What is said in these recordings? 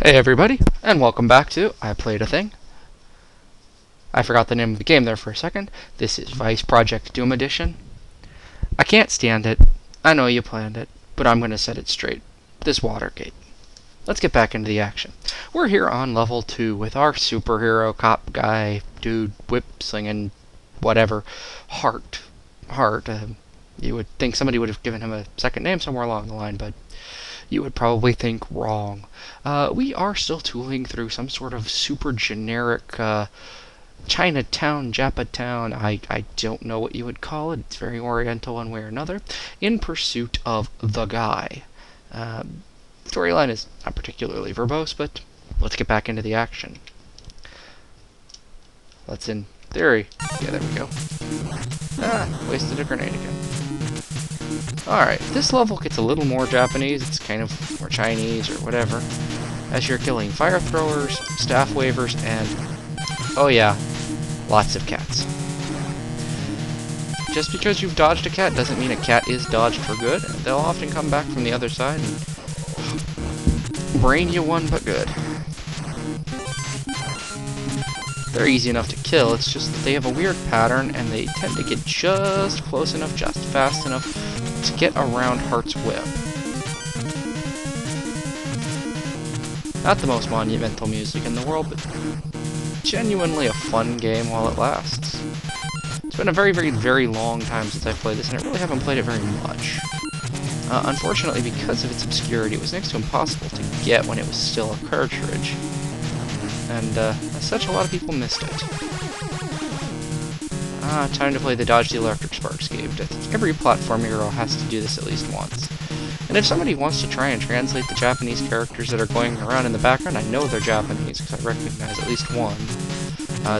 Hey everybody, and welcome back to I Played a Thing. I forgot the name of the game there for a second. This is Vice Project Doom Edition. I can't stand it. I know you planned it, but I'm going to set it straight. This Watergate. Let's get back into the action. We're here on level 2 with our superhero cop guy, dude, whip slinging, whatever, Hart. You would think somebody would have given him a second name somewhere along the line, but you would probably think wrong. We are still tooling through some sort of super generic Chinatown, Japatown, I don't know what you would call it. It's very oriental one way or another, in pursuit of the guy. Storyline is not particularly verbose, but let's get back into the action. Let's, in theory, yeah, there we go. Wasted a grenade again. Alright, this level gets a little more Japanese, it's kind of more Chinese or whatever, as you're killing fire throwers, staff wavers, and, oh yeah, lots of cats. Just because you've dodged a cat doesn't mean a cat is dodged for good. They'll often come back from the other side and brain you one but good. They're easy enough to kill, it's just that they have a weird pattern and they tend to get just close enough, just fast enough to get around Hart's whip. Not the most monumental music in the world, but genuinely a fun game while it lasts. It's been a very, very, very long time since I've played this, and I really haven't played it very much. Unfortunately, because of its obscurity, it was next to impossible to get when it was still a cartridge. And, as such, a lot of people missed it. Time to play the Dodge the Electric Sparks game. I think every platform hero has to do this at least once. And if somebody wants to try and translate the Japanese characters that are going around in the background, I know they're Japanese, because I recognize at least one.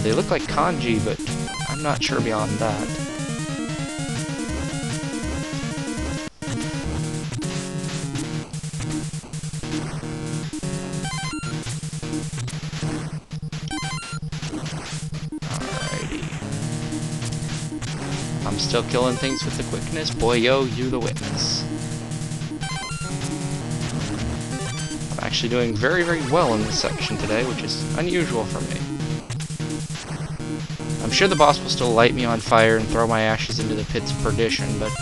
They look like kanji, but I'm not sure beyond that. I'm still killing things with the quickness. Boy, yo, you the witness. I'm actually doing very, very well in this section today, which is unusual for me. I'm sure the boss will still light me on fire and throw my ashes into the pits of perdition, but,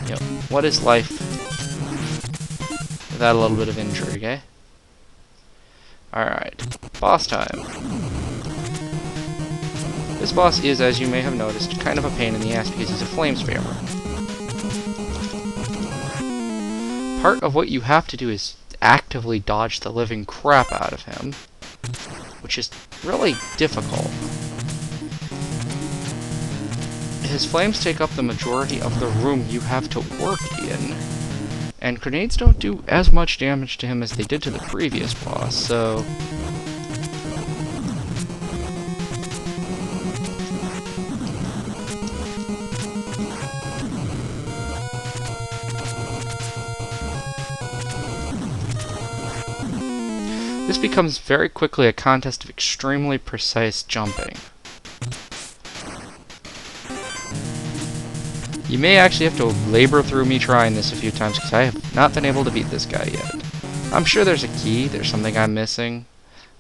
you know, what is life without a little bit of intrigue, eh? Alright, boss time. This boss is, as you may have noticed, kind of a pain in the ass because he's a flame spammer. Part of what you have to do is actively dodge the living crap out of him, which is really difficult. His flames take up the majority of the room you have to work in, and grenades don't do as much damage to him as they did to the previous boss, so this becomes very quickly a contest of extremely precise jumping. You may actually have to labor through me trying this a few times because I have not been able to beat this guy yet. I'm sure there's a key, there's something I'm missing.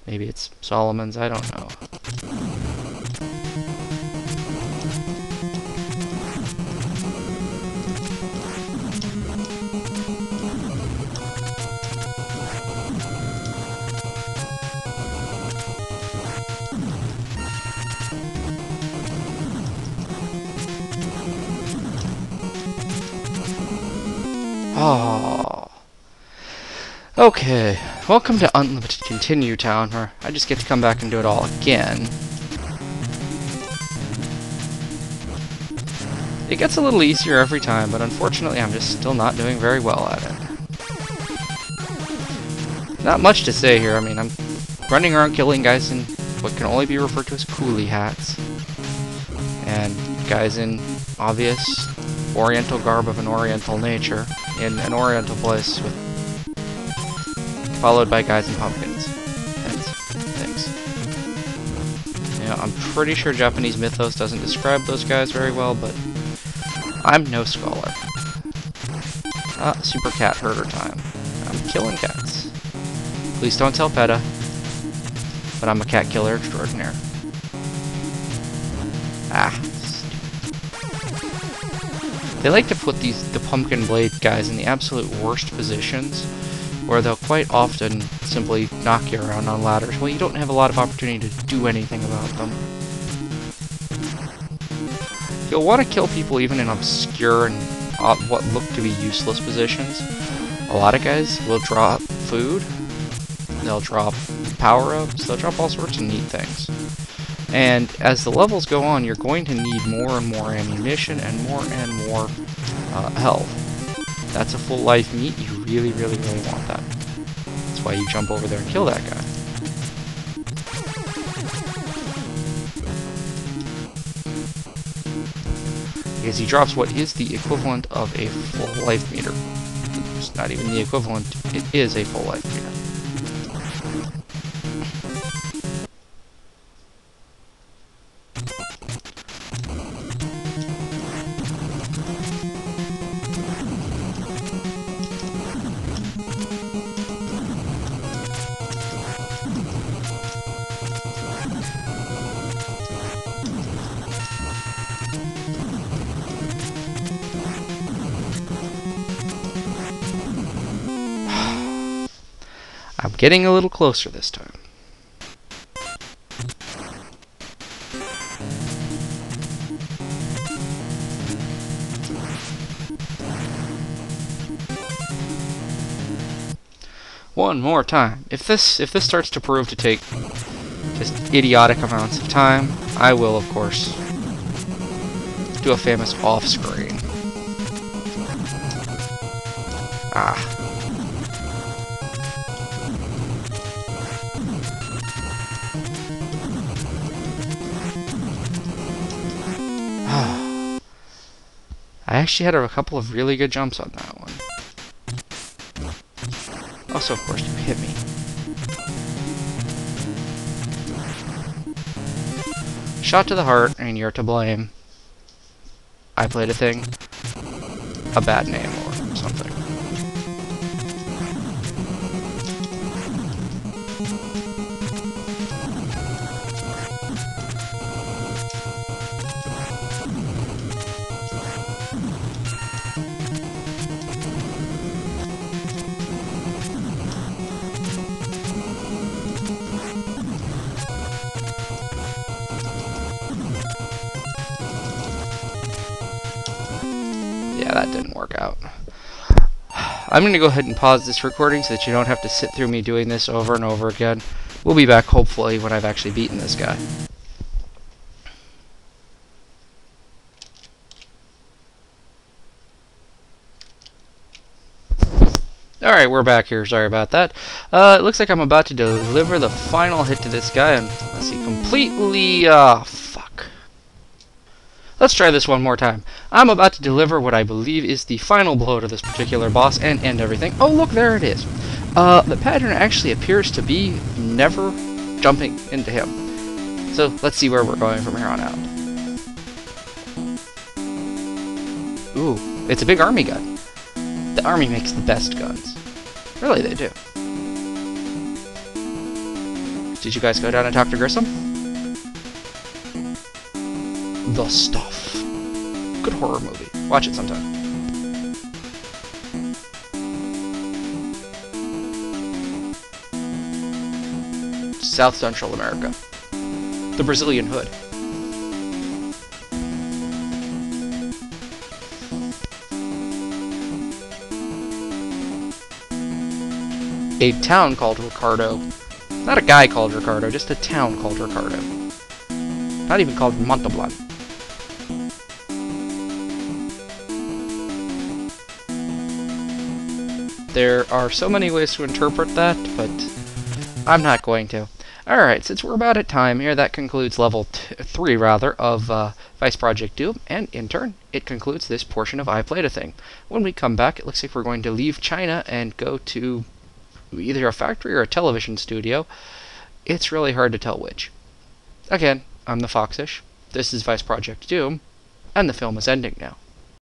Maybe it's Solomon's, I don't know. Oh. Okay, welcome to Unlimited Continue Town, where I just get to come back and do it all again. It gets a little easier every time, but unfortunately I'm just still not doing very well at it. Not much to say here, I mean, I'm running around killing guys in what can only be referred to as coolie hats. And guys in obvious oriental garb of an oriental nature, in an oriental place, followed by guys in pumpkins and things. You know, I'm pretty sure Japanese mythos doesn't describe those guys very well, but I'm no scholar. Super cat herder time. I'm killing cats. Please don't tell PETA, but I'm a cat killer extraordinaire. Ah. They like to put the pumpkin blade guys in the absolute worst positions, where they'll quite often simply knock you around on ladders. Well, you don't have a lot of opportunity to do anything about them. You'll want to kill people even in obscure and what look to be useless positions. A lot of guys will drop food, they'll drop power-ups, they'll drop all sorts of neat things. And as the levels go on, you're going to need more and more ammunition and more health. That's a full life meat. You really, really, really want that. That's why you jump over there and kill that guy. Because he drops what is the equivalent of a full life meter. It's not even the equivalent, it is a full life meter. I'm getting a little closer this time. One more time. If this starts to prove to take just idiotic amounts of time, I will, of course, do a famous off-screen. Ah. I actually had a couple of really good jumps on that one. Also, of course, you hit me. Shot to the heart, and you're to blame. I played a thing. A bad name or something. Yeah, that didn't work out. I'm going to go ahead and pause this recording so that you don't have to sit through me doing this over and over again. We'll be back, hopefully, when I've actually beaten this guy. Alright, we're back here. Sorry about that. It looks like I'm about to deliver the final hit to this guy, and let's see, completely, fuck. Let's try this one more time. I'm about to deliver what I believe is the final blow to this particular boss and end everything. Oh, look, there it is. The pattern actually appears to be never jumping into him. So let's see where we're going from here on out. Ooh, it's a big army gun. The army makes the best guns. Really, they do. Did you guys go down and talk to Grissom? The Stuff. Good horror movie. Watch it sometime. South Central America. The Brazilian Hood. A town called Ricardo. Not a guy called Ricardo, just a town called Ricardo. Not even called Montalban. There are so many ways to interpret that, but I'm not going to. Alright, since we're about at time here, that concludes level 3, rather, of Vice Project Doom, and in turn, it concludes this portion of I Played a Thing. When we come back, it looks like we're going to leave China and go to either a factory or a television studio. It's really hard to tell which. Again, I'm the Foxish, this is Vice Project Doom, and the film is ending now.